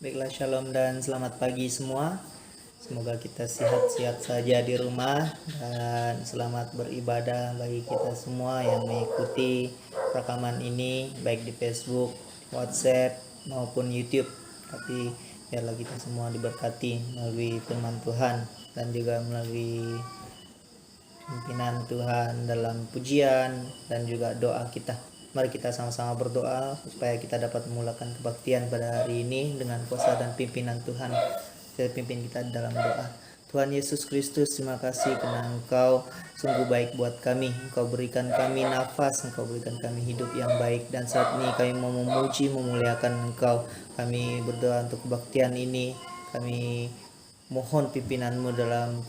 Baiklah, shalom dan selamat pagi semua. Semoga kita sehat-sehat saja di rumah dan selamat beribadah bagi kita semua yang mengikuti rekaman ini baik di Facebook, WhatsApp maupun YouTube. Tapi biarlah kita semua diberkati melalui firman Tuhan dan juga melalui pimpinan Tuhan dalam pujian dan juga doa kita. Mari kita sama-sama berdoa supaya kita dapat memulakan kebaktian pada hari ini dengan kuasa dan pimpinan Tuhan. Saya pimpin kita dalam doa. Tuhan Yesus Kristus, terima kasih karena Engkau sungguh baik buat kami. Engkau berikan kami nafas, Engkau berikan kami hidup yang baik. Dan saat ini kami mau memuji, memuliakan Engkau. Kami berdoa untuk kebaktian ini. Kami mohon pimpinanmu dalam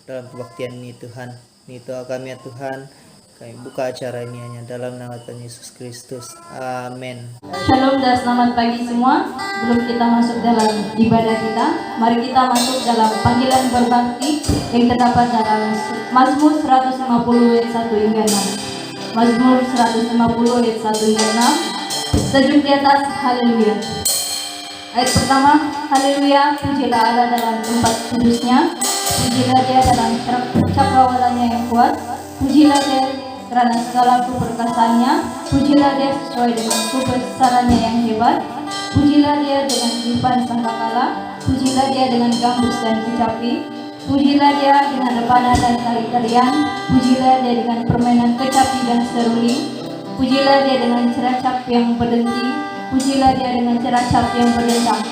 kebaktian ini Tuhan. Ini doa kami ya Tuhan. Kami buka acara ini hanya dalam nama Tuhan Yesus Kristus. Amin. Shalom dan selamat pagi semua. Sebelum kita masuk dalam ibadah kita, mari kita masuk dalam panggilan berbakti yang terdapat dalam Mazmur 150 ayat 1 hingga 6. Mazmur 150 ayat 1 hingga 6. Sejuk di atas, haleluya. Ayat pertama, haleluya, pujilah Allah dalam tempat kudusnya, pujilah Dia dalam cakrawalanya yang kuat, pujilah Dia karena segala keperkasaannya, pujilah Dia sesuai dengan kebesarannya yang hebat, pujilah Dia dengan tiupan sangkakala, pujilah Dia dengan gambus dan kecapi, pujilah Dia dengan rebana dan tari-tarian, pujilah Dia dengan permainan kecapi dan seruling, pujilah Dia dengan ceracap yang berdenti, pujilah Dia dengan ceracap yang berdentang.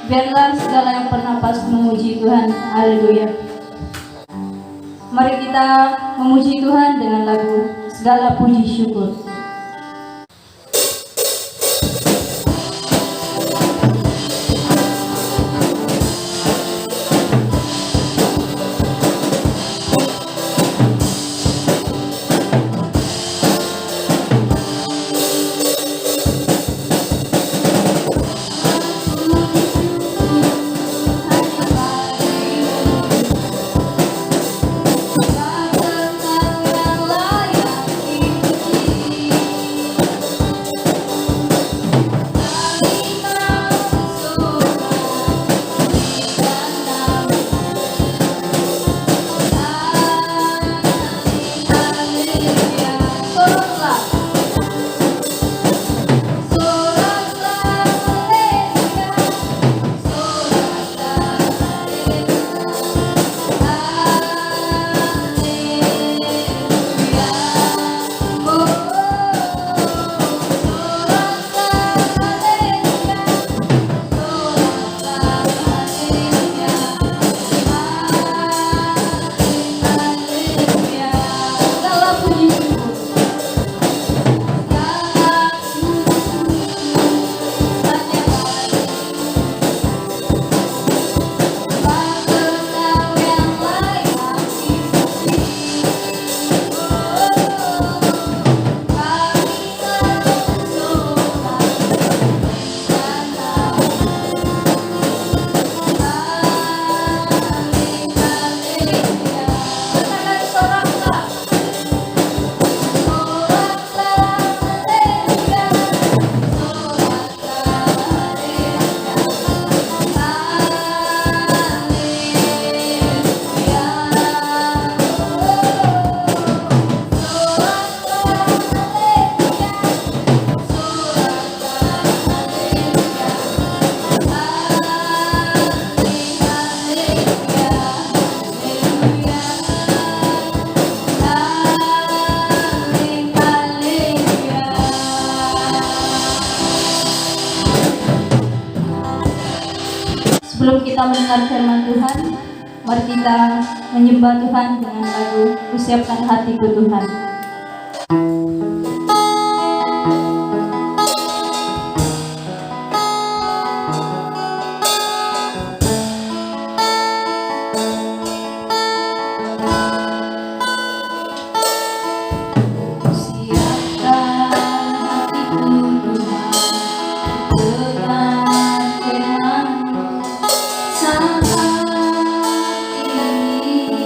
Biarlah segala yang bernapas memuji Tuhan. Haleluya. Mari kita memuji Tuhan dengan lagu Segala Puji Syukur. Sebelum kita mendengar firman Tuhan, mari kita menyembah Tuhan dengan lagu Kusiapkan Hatiku Tuhan. Saat ini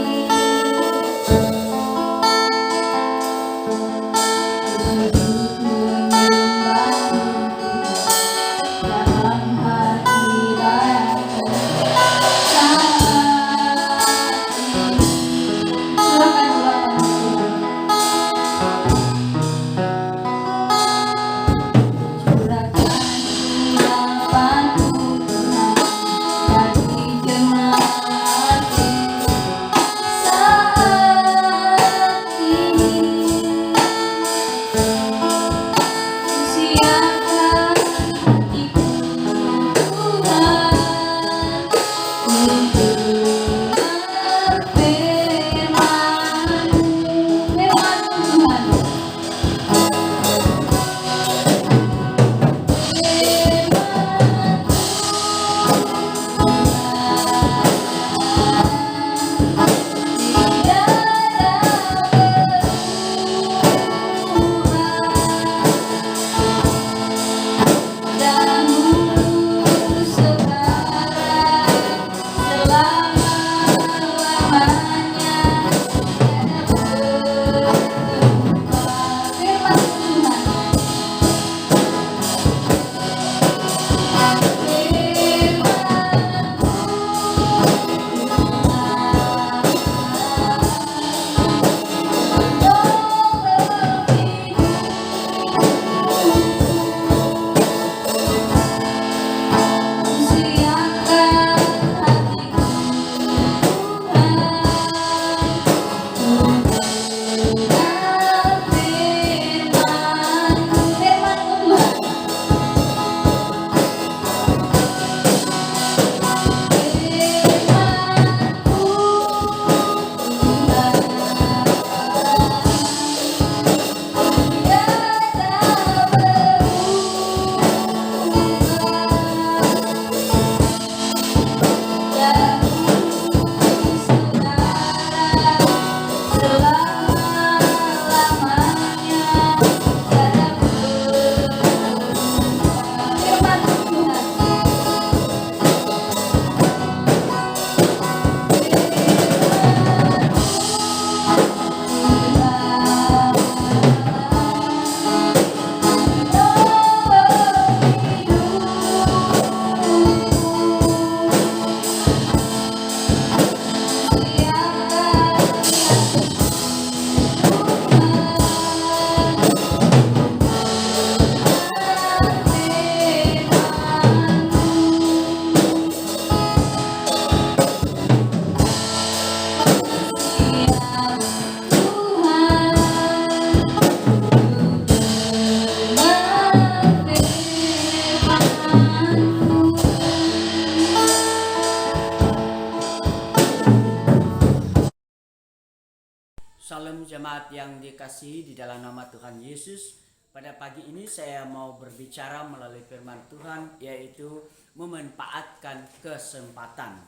jemaat yang dikasihi di dalam nama Tuhan Yesus. Pada pagi ini saya mau berbicara melalui firman Tuhan, yaitu memanfaatkan kesempatan.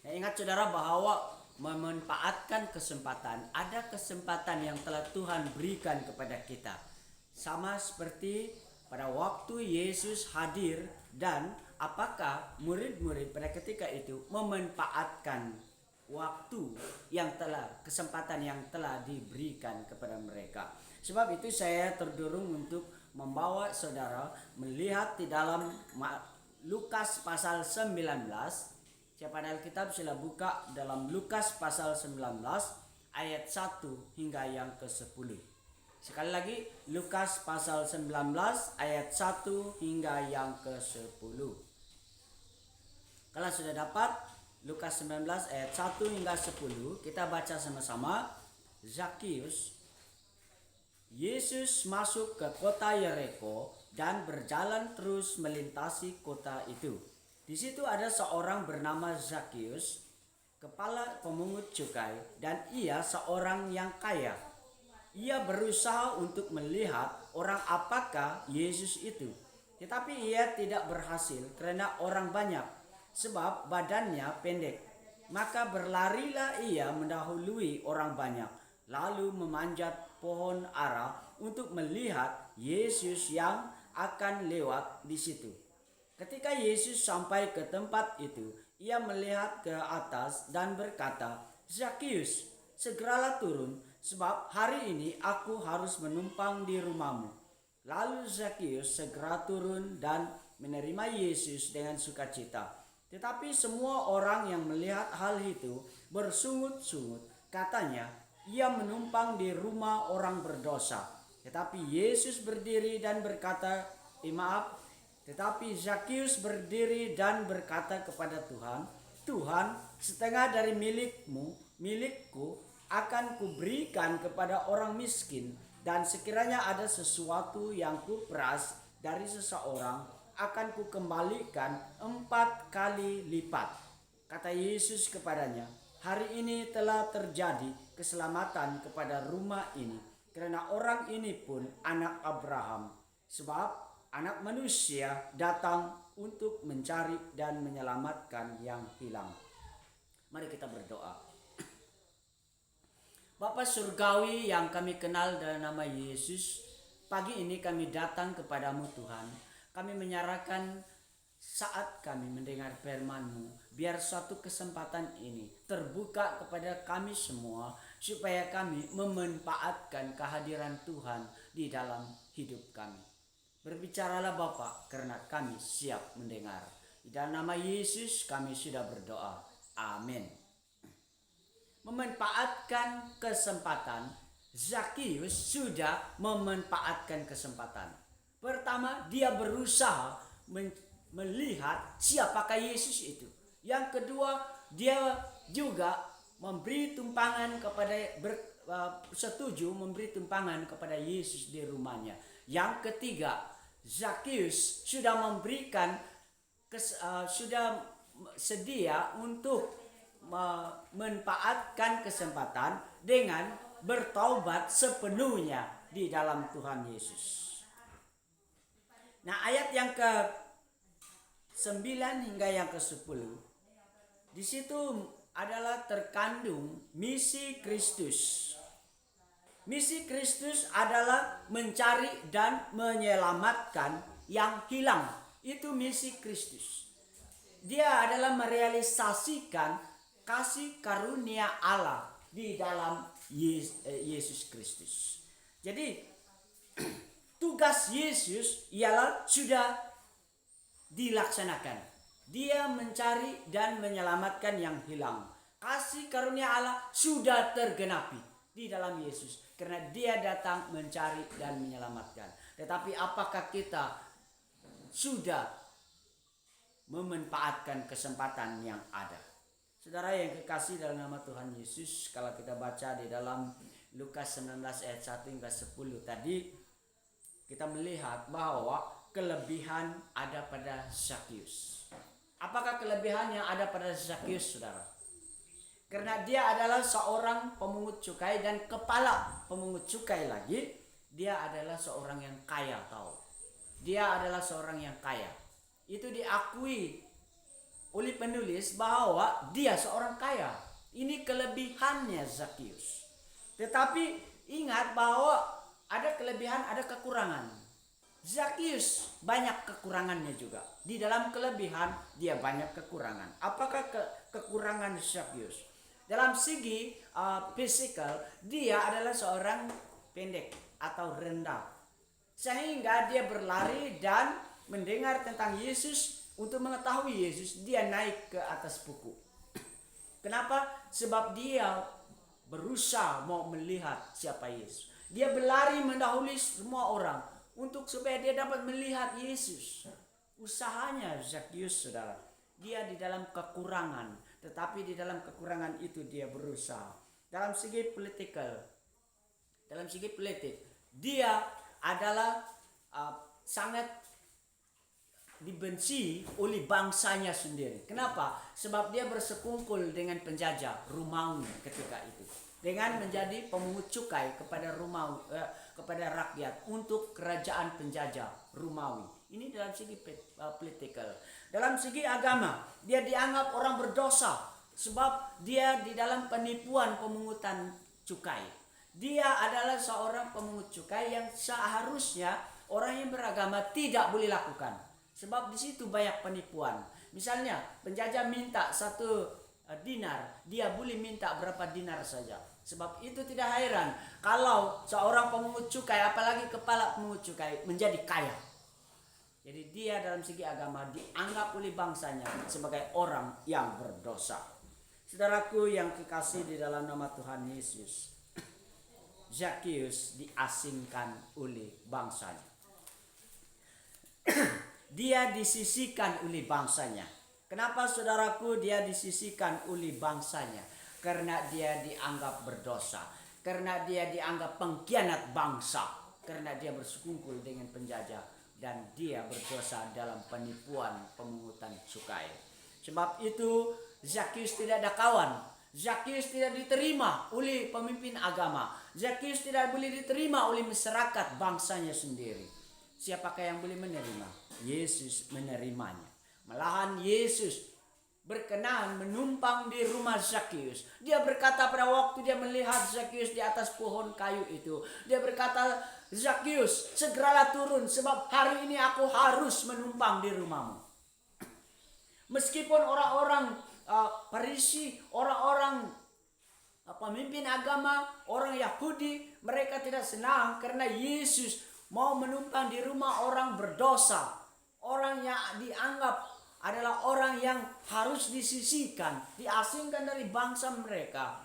Ya, ingat saudara bahwa memanfaatkan kesempatan, ada kesempatan yang telah Tuhan berikan kepada kita. Sama seperti pada waktu Yesus hadir, dan apakah murid-murid pada ketika itu memanfaatkan waktu yang kesempatan yang telah diberikan kepada mereka. Sebab itu saya terdorong untuk membawa saudara melihat di dalam Lukas pasal 19. Siapa ada Alkitab sila buka dalam Lukas pasal 19 ayat 1 hingga yang ke-10. Sekali lagi, Lukas pasal 19 ayat 1 hingga yang ke-10. Kalau sudah dapat Lukas 19 ayat 1 hingga 10, kita baca sama-sama. Zakius. Yesus masuk ke kota Yeriko dan berjalan terus melintasi kota itu. Di situ ada seorang bernama Zakius, kepala pemungut cukai, dan ia seorang yang kaya. Ia berusaha untuk melihat orang apakah Yesus itu, tetapi ia tidak berhasil karena orang banyak, sebab badannya pendek. Maka berlarilah ia mendahului orang banyak, lalu memanjat pohon ara untuk melihat Yesus yang akan lewat di situ. Ketika Yesus sampai ke tempat itu, ia melihat ke atas dan berkata, "Zakius, segeralah turun, sebab hari ini aku harus menumpang di rumahmu." Lalu Zakius segera turun dan menerima Yesus dengan sukacita. Tetapi semua orang yang melihat hal itu bersungut-sungut. Katanya, ia menumpang di rumah orang berdosa. Tetapi Yesus berdiri dan berkata, Tetapi Zakius berdiri dan berkata kepada Tuhan, "Tuhan, setengah dari milikku akan kuberikan kepada orang miskin, dan sekiranya ada sesuatu yang kuperas dari seseorang, akan kukembalikan 4 kali lipat." Kata Yesus kepadanya, "Hari ini telah terjadi keselamatan kepada rumah ini, karena orang ini pun anak Abraham. Sebab Anak Manusia datang untuk mencari dan menyelamatkan yang hilang." Mari kita berdoa. Bapa Surgawi yang kami kenal dalam nama Yesus, pagi ini kami datang kepadamu Tuhan. Kami menyerahkan saat kami mendengar firman-Mu, biar suatu kesempatan ini terbuka kepada kami semua, supaya kami memanfaatkan kehadiran Tuhan di dalam hidup kami. Berbicaralah Bapa, karena kami siap mendengar. Di dalam nama Yesus kami sudah berdoa. Amin. Memanfaatkan kesempatan. Zakius sudah memanfaatkan kesempatan. Pertama, dia berusaha melihat siapakah Yesus itu. Yang kedua, dia juga memberi tumpangan setuju memberi tumpangan kepada Yesus di rumahnya. Yang ketiga, Zakius sudah sudah sedia untuk memanfaatkan kesempatan dengan bertaubat sepenuhnya di dalam Tuhan Yesus. Nah, ayat yang ke-9 hingga yang ke-10, di situ adalah terkandung misi Kristus. Misi Kristus adalah mencari dan menyelamatkan yang hilang. Itu misi Kristus. Dia adalah merealisasikan kasih karunia Allah di dalam Yesus Kristus. Jadi tugas Yesus ialah sudah dilaksanakan. Dia mencari dan menyelamatkan yang hilang. Kasih karunia Allah sudah tergenapi di dalam Yesus, karena dia datang mencari dan menyelamatkan. Tetapi apakah kita sudah memanfaatkan kesempatan yang ada? Saudara yang kekasih dalam nama Tuhan Yesus, kalau kita baca di dalam Lukas 19 ayat 1 hingga 10 tadi, kita melihat bahwa kelebihan ada pada Zakius. Apakah kelebihan yang ada pada Zakius, saudara? Karena dia adalah seorang pemungut cukai dan kepala pemungut cukai lagi. Dia adalah seorang yang kaya, tahu. Dia adalah seorang yang kaya. Itu diakui oleh penulis bahwa dia seorang kaya. Ini kelebihannya Zakheus. Tetapi ingat bahwa ada kelebihan, ada kekurangan. Zakheus banyak kekurangannya juga. Di dalam kelebihan dia banyak kekurangan. Apakah kekurangan Zakheus? Dalam segi physical, dia adalah seorang pendek atau rendah. Sehingga dia berlari dan mendengar tentang Yesus. Untuk mengetahui Yesus, dia naik ke atas pokok. Kenapa? Sebab dia berusaha mau melihat siapa Yesus. Dia berlari mendahului semua orang untuk supaya dia dapat melihat Yesus. Usahanya Zakheus, saudara. Dia di dalam kekurangan, tetapi di dalam kekurangan itu dia berusaha. Dalam segi politik, dia adalah sangat dibenci oleh bangsanya sendiri. Kenapa? Sebab dia bersekumpul dengan penjajah Romawi ketika itu, dengan menjadi pemungut cukai kepada kepada rakyat untuk kerajaan penjajah Romawi. Ini dalam segi politikal. Dalam segi agama, dia dianggap orang berdosa sebab dia di dalam penipuan pemungutan cukai. Dia adalah seorang pemungut cukai yang seharusnya orang yang beragama tidak boleh lakukan. Sebab di situ banyak penipuan. Misalnya penjajah minta 1 dinar, dia boleh minta berapa dinar saja. Sebab itu tidak heran kalau seorang pemungut cukai, apalagi kepala pemungut cukai, menjadi kaya. Jadi dia dalam segi agama dianggap oleh bangsanya sebagai orang yang berdosa. Saudaraku yang kekasih di dalam nama Tuhan Yesus, Zakheus diasingkan oleh bangsanya. Dia disisihkan oleh bangsanya. Kenapa saudaraku dia disisihkan oleh bangsanya? Karena dia dianggap berdosa. Karena dia dianggap pengkhianat bangsa. Karena dia bersekumpul dengan penjajah. Dan dia berdosa dalam penipuan pemungutan cukai. Sebab itu Zakheus tidak ada kawan. Zakheus tidak diterima oleh pemimpin agama. Zakheus tidak boleh diterima oleh masyarakat bangsanya sendiri. Siapakah yang boleh menerima? Yesus menerimanya. Malahan Yesus berkenan menumpang di rumah Zakheus. Dia berkata pada waktu dia melihat Zakheus di atas pohon kayu itu, dia berkata, Zakheus, segeralah turun sebab hari ini aku harus menumpang di rumahmu. Meskipun orang-orang Farisi, orang-orang pemimpin agama, orang Yahudi, mereka tidak senang karena Yesus mau menumpang di rumah orang berdosa. Orang yang dianggap adalah orang yang harus disisihkan, diasingkan dari bangsa mereka.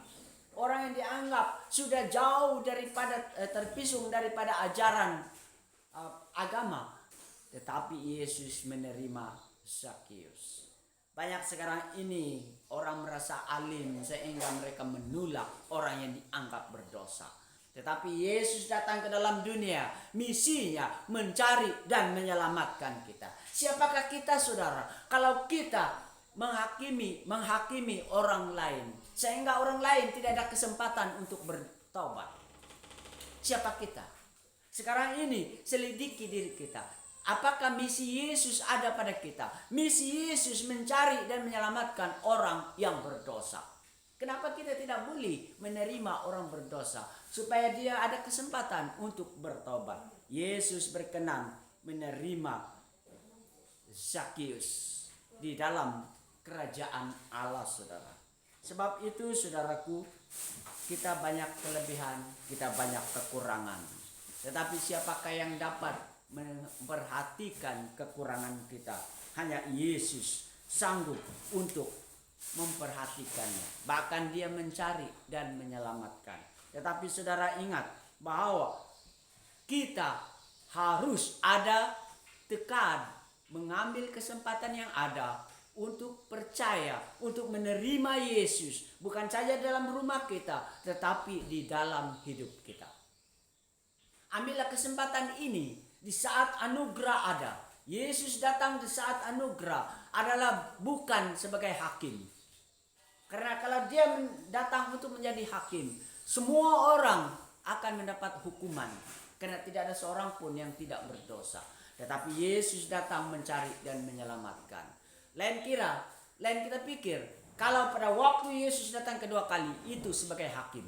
Orang yang dianggap sudah jauh daripada terpisung daripada ajaran agama. Tetapi Yesus menerima Zakheus. Banyak sekarang ini orang merasa alim sehingga mereka menolak orang yang dianggap berdosa. Tetapi Yesus datang ke dalam dunia, misinya mencari dan menyelamatkan kita. Siapakah kita, saudara? Kalau kita menghakimi orang lain, sehingga orang lain tidak ada kesempatan untuk bertobat. Siapa kita? Sekarang ini selidiki diri kita. Apakah misi Yesus ada pada kita? Misi Yesus mencari dan menyelamatkan orang yang berdosa. Kenapa kita tidak boleh menerima orang berdosa supaya dia ada kesempatan untuk bertobat? Yesus berkenan menerima Zakheus di dalam kerajaan Allah, saudara. Sebab itu, saudaraku, kita banyak kelebihan, kita banyak kekurangan. Tetapi siapakah yang dapat memperhatikan kekurangan kita? Hanya Yesus sanggup untuk memperhatikannya. Bahkan dia mencari dan menyelamatkan. Tetapi saudara ingat bahwa kita harus ada tekad mengambil kesempatan yang ada untuk percaya, untuk menerima Yesus. Bukan saja dalam rumah kita, tetapi di dalam hidup kita. Ambillah kesempatan ini di saat anugerah ada. Yesus datang di saat anugerah adalah bukan sebagai hakim. Karena kalau dia datang untuk menjadi hakim, semua orang akan mendapat hukuman. Karena tidak ada seorang pun yang tidak berdosa. Tetapi Yesus datang mencari dan menyelamatkan. Lain kita pikir, kalau pada waktu Yesus datang kedua kali, itu sebagai hakim.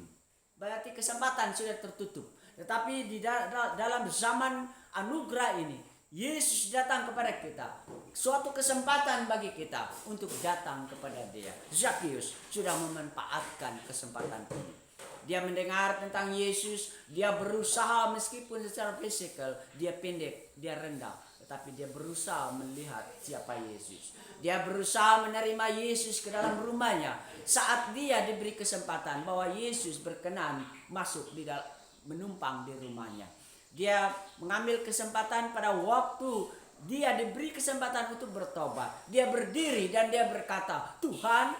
Berarti kesempatan sudah tertutup. Tetapi di dalam zaman anugerah ini, Yesus datang kepada kita. Suatu kesempatan bagi kita untuk datang kepada Dia. Zakheus sudah memanfaatkan kesempatan ini. Dia mendengar tentang Yesus, dia berusaha meskipun secara fisikal dia pendek, dia rendah, tetapi dia berusaha melihat siapa Yesus. Dia berusaha menerima Yesus ke dalam rumahnya. Saat dia diberi kesempatan bahwa Yesus berkenan masuk menumpang di rumahnya. Dia mengambil kesempatan pada waktu dia diberi kesempatan untuk bertobat. Dia berdiri dan dia berkata, Tuhan,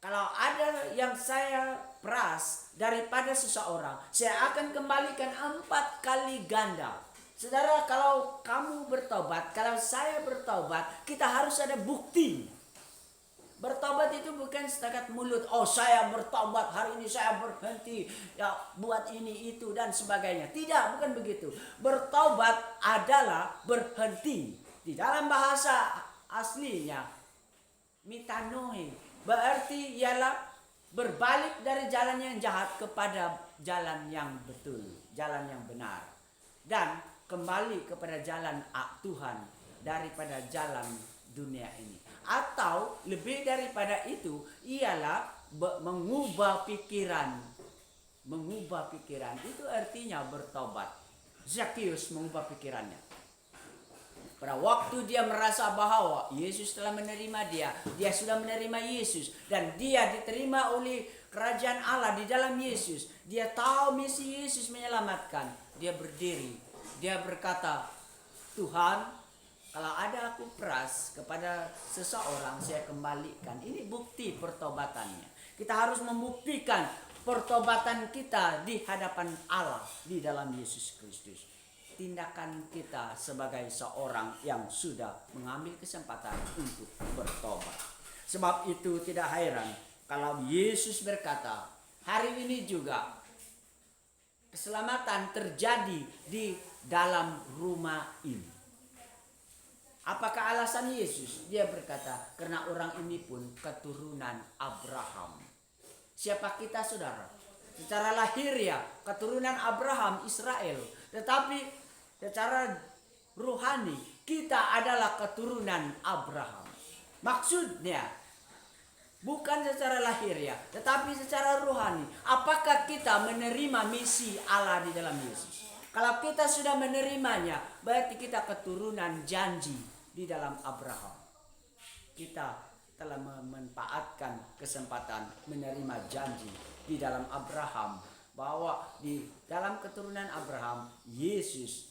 kalau ada yang saya peras daripada seseorang, saya akan kembalikan 4 kali ganda. Saudara, kalau kamu bertobat, kalau saya bertobat, kita harus ada bukti. Bertobat itu bukan setakat mulut. Oh, saya bertobat, hari ini saya berhenti ya buat ini itu dan sebagainya. Tidak, bukan begitu. Bertobat adalah berhenti. Di dalam bahasa aslinya metanoia berarti ialah berbalik dari jalan yang jahat kepada jalan yang betul, jalan yang benar, dan kembali kepada jalan Tuhan daripada jalan dunia ini. Atau lebih daripada itu ialah mengubah pikiran. Mengubah pikiran itu artinya bertobat. Zakheus mengubah pikirannya. Pada waktu dia merasa bahwa Yesus telah menerima dia sudah menerima Yesus, dan dia diterima oleh kerajaan Allah di dalam Yesus. Dia tahu misi Yesus menyelamatkan. Dia berdiri, dia berkata, Tuhan, kalau ada aku peras kepada seseorang, saya kembalikan. Ini bukti pertobatannya. Kita harus membuktikan pertobatan kita di hadapan Allah di dalam Yesus Kristus. Tindakan kita sebagai seorang yang sudah mengambil kesempatan untuk bertobat. Sebab itu tidak heran kalau Yesus berkata, hari ini juga keselamatan terjadi di dalam rumah ini. Apakah alasan Yesus? Dia berkata, karena orang ini pun keturunan Abraham. Siapa kita, saudara? Secara lahiriah, keturunan Abraham, Israel. Tetapi secara rohani, kita adalah keturunan Abraham. Maksudnya, bukan secara lahiriah, tetapi secara rohani. Apakah kita menerima misi Allah di dalam Yesus? Kalau kita sudah menerimanya, berarti kita keturunan janji di dalam Abraham. Kita telah memanfaatkan kesempatan menerima janji di dalam Abraham, bahwa di dalam keturunan Abraham Yesus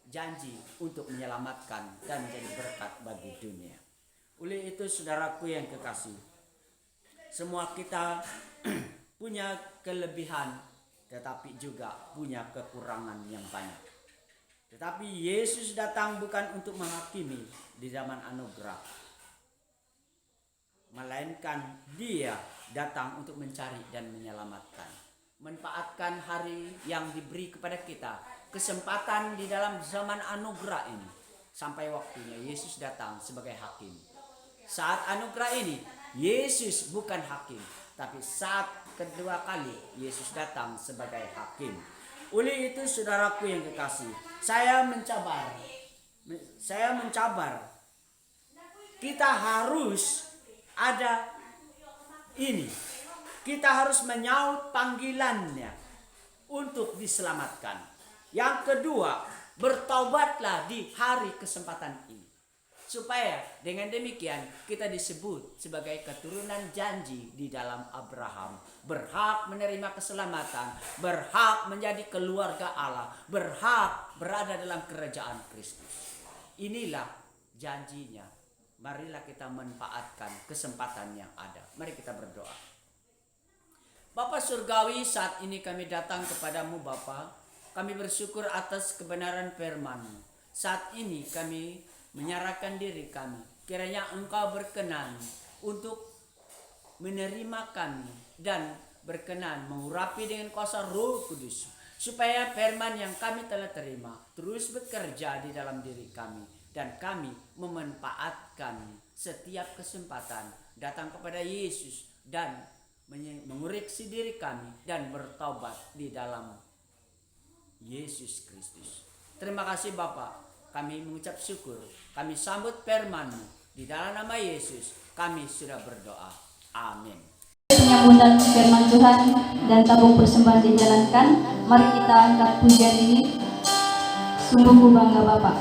janji untuk menyelamatkan dan menjadi berkat bagi dunia. Oleh itu, saudaraku yang kekasih, semua kita punya kelebihan, tetapi juga punya kekurangan yang banyak. Tetapi Yesus datang bukan untuk menghakimi di zaman anugerah, melainkan Dia datang untuk mencari dan menyelamatkan. Manfaatkan hari yang diberi kepada kita, kesempatan di dalam zaman anugerah ini, sampai waktunya Yesus datang sebagai hakim. Saat anugerah ini, Yesus bukan hakim, tapi saat kedua kali Yesus datang sebagai hakim. Oleh itu, saudaraku yang kekasih, saya mencabar kita harus ada ini. Kita harus menyaut panggilannya untuk diselamatkan. Yang kedua, bertaubatlah di hari kesempatan ini, supaya dengan demikian kita disebut sebagai keturunan janji di dalam Abraham, berhak menerima keselamatan, berhak menjadi keluarga Allah, berhak berada dalam kerajaan Kristus. Inilah janjinya. Marilah kita manfaatkan kesempatan yang ada. Mari kita berdoa. Bapa Surgawi, saat ini kami datang kepadamu Bapa. Kami bersyukur atas kebenaran firman-Mu. Saat ini kami menyerahkan diri kami. Kiranya Engkau berkenan untuk menerima kami dan berkenan mengurapi dengan kuasa Roh Kudus, supaya firman yang kami telah terima terus bekerja di dalam diri kami, dan kami memanfaatkan setiap kesempatan datang kepada Yesus dan mengoreksi diri kami dan bertobat di dalam Yesus Kristus. Terima kasih Bapa, kami mengucap syukur, kami sambut firman-Mu. Di dalam nama Yesus kami sudah berdoa. Amin. Penyambutan firman Tuhan dan tabung persembahan dijalankan. Mari kita angkat pujian ini. Sungguh ku bangga Bapa.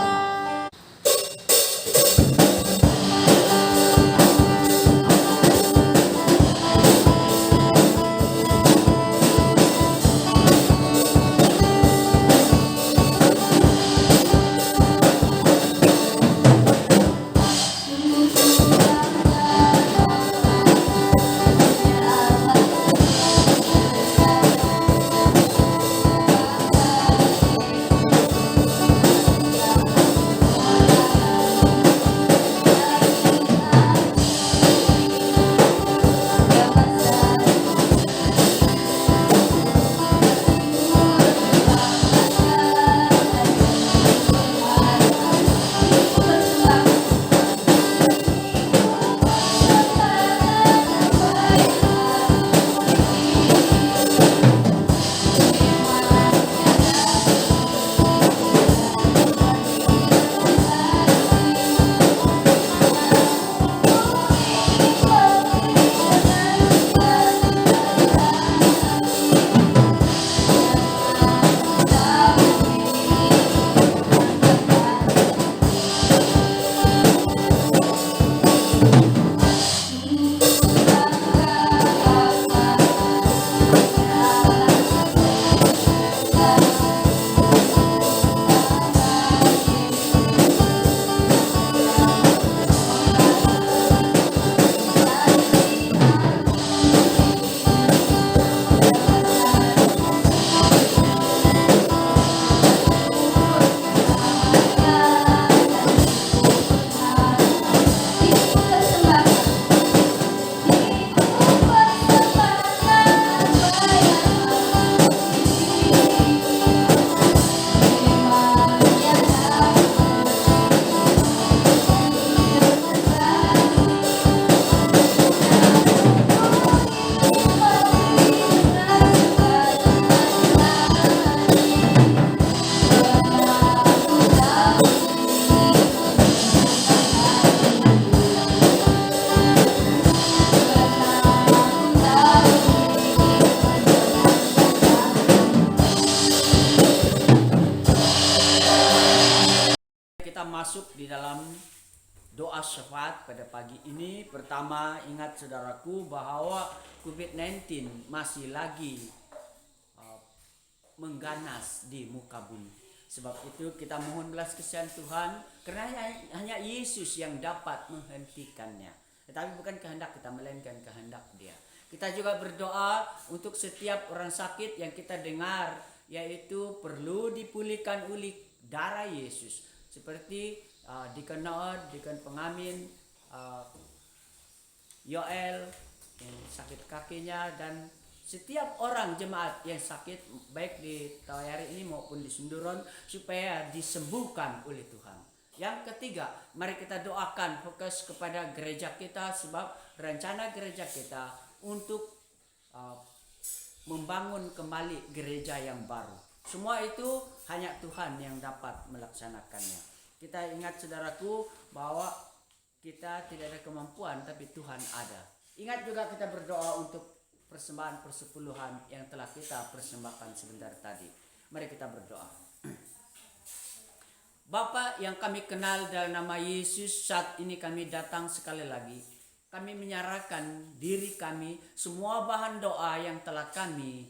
Masuk di dalam doa syafaat pada pagi ini. Pertama, ingat saudaraku bahwa COVID-19 masih lagi mengganas di muka bumi. Sebab itu kita mohon belas kasihan Tuhan, karena hanya Yesus yang dapat menghentikannya. Tetapi bukan kehendak kita, melainkan kehendak Dia. Kita juga berdoa untuk setiap orang sakit yang kita dengar, yaitu perlu dipulihkan oleh darah Yesus. Seperti Deacon Noah, Deacon Pengamin, Yoel yang sakit kakinya, dan setiap orang jemaat yang sakit baik di Tawayari ini maupun di Sunduron, supaya disembuhkan oleh Tuhan. Yang ketiga, mari kita doakan fokus kepada gereja kita, sebab rencana gereja kita untuk membangun kembali gereja yang baru. Semua itu hanya Tuhan yang dapat melaksanakannya. Kita ingat saudaraku bahwa kita tidak ada kemampuan, tapi Tuhan ada. Ingat juga kita berdoa untuk persembahan persepuluhan yang telah kita persembahkan sebentar tadi. Mari kita berdoa. Bapa yang kami kenal dalam nama Yesus, saat ini kami datang sekali lagi. Kami menyerahkan diri kami, semua bahan doa yang telah kami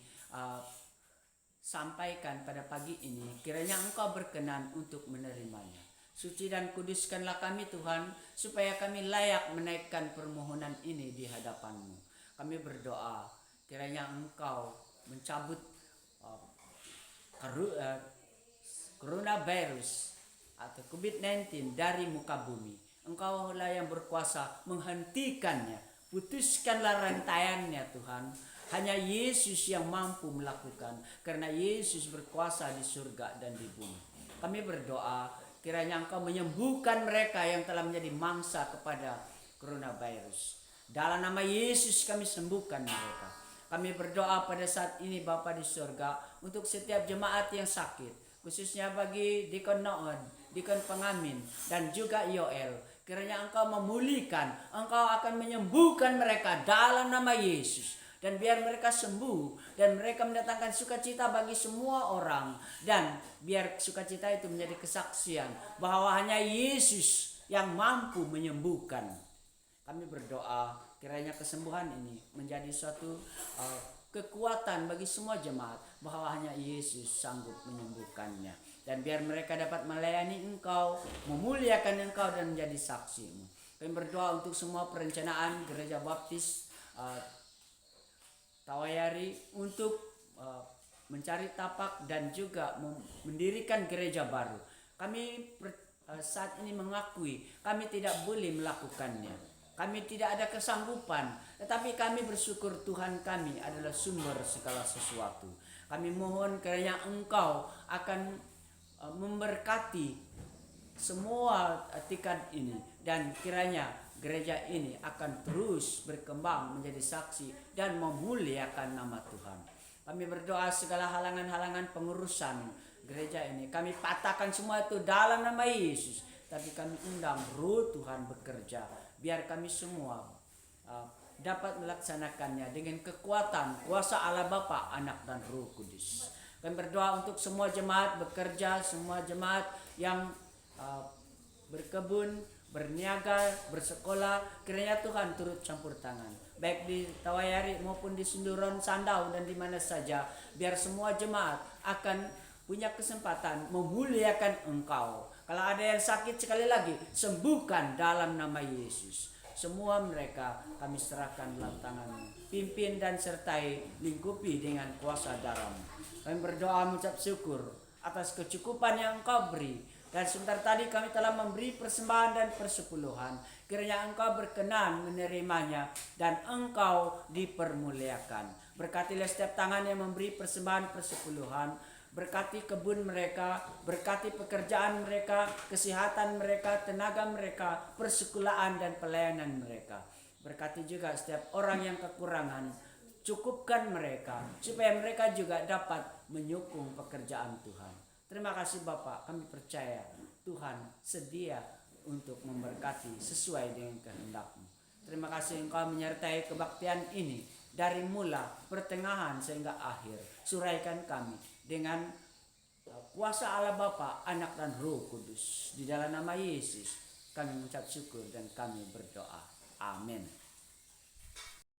sampaikan pada pagi ini, kiranya Engkau berkenan untuk menerimanya. Suci dan kuduskanlah kami Tuhan, supaya kami layak menaikkan permohonan ini di hadapan-Mu. Kami berdoa, kiranya Engkau mencabut coronavirus atau COVID-19 dari muka bumi. Engkau lah yang berkuasa menghentikannya. Putuskanlah rantaiannya Tuhan. Hanya Yesus yang mampu melakukan, karena Yesus berkuasa di surga dan di bumi. Kami berdoa kiranya Engkau menyembuhkan mereka yang telah menjadi mangsa kepada coronavirus. Dalam nama Yesus kami sembuhkan mereka. Kami berdoa pada saat ini Bapa di surga untuk setiap jemaat yang sakit, khususnya bagi Deacon Noon, Deacon Pengamin, dan juga Yoel. Kiranya Engkau memulihkan, Engkau akan menyembuhkan mereka dalam nama Yesus. Dan biar mereka sembuh, dan mereka mendatangkan sukacita bagi semua orang. Dan biar sukacita itu menjadi kesaksian bahwa hanya Yesus yang mampu menyembuhkan. Kami berdoa kiranya kesembuhan ini menjadi suatu kekuatan bagi semua jemaat, bahwa hanya Yesus sanggup menyembuhkannya. Dan biar mereka dapat melayani Engkau, memuliakan Engkau, dan menjadi saksi-Mu. Kami berdoa untuk semua perencanaan Gereja Baptis Tawayari untuk mencari tapak dan juga mendirikan gereja baru. Kami saat ini mengakui kami tidak boleh melakukannya. Kami tidak ada kesanggupan, tetapi kami bersyukur Tuhan kami adalah sumber segala sesuatu. Kami mohon kiranya Engkau akan memberkati semua tikad ini, dan kiranya gereja ini akan terus berkembang menjadi saksi dan memuliakan nama Tuhan. Kami berdoa segala halangan-halangan pengurusan gereja ini kami patahkan semua itu dalam nama Yesus. Tapi kami undang Roh Tuhan bekerja, biar kami semua dapat melaksanakannya dengan kekuatan kuasa Allah Bapa, Anak, dan Roh Kudus. Kami berdoa untuk semua jemaat bekerja, semua jemaat yang berkebun, berniaga, bersekolah. Kiranya Tuhan turut campur tangan, baik di Tawayari maupun di Sinduron, Sandau, dan di mana saja. Biar semua jemaat akan punya kesempatan memuliakan Engkau. Kalau ada yang sakit, sekali lagi sembuhkan dalam nama Yesus. Semua mereka kami serahkan dalam tangan-Mu. Pimpin dan sertai, lingkupi dengan kuasa darah-Mu. Kami berdoa mengucap syukur atas kecukupan yang Engkau beri. Dan sebentar tadi kami telah memberi persembahan dan persepuluhan. Kiranya Engkau berkenan menerimanya dan Engkau dipermuliakan. Berkatilah setiap tangan yang memberi persembahan persepuluhan. Berkati kebun mereka, berkati pekerjaan mereka, kesehatan mereka, tenaga mereka, persekolahan dan pelayanan mereka. Berkati juga setiap orang yang kekurangan, cukupkan mereka supaya mereka juga dapat menyokong pekerjaan Tuhan. Terima kasih Bapak, kami percaya Tuhan sedia untuk memberkati sesuai dengan kehendak-Mu. Terima kasih Engkau menyertai kebaktian ini dari mula, pertengahan sehingga akhir. Suraikan kami dengan kuasa Allah Bapa, Anak, dan Roh Kudus. Di dalam nama Yesus kami mengucap syukur dan kami berdoa. Amin.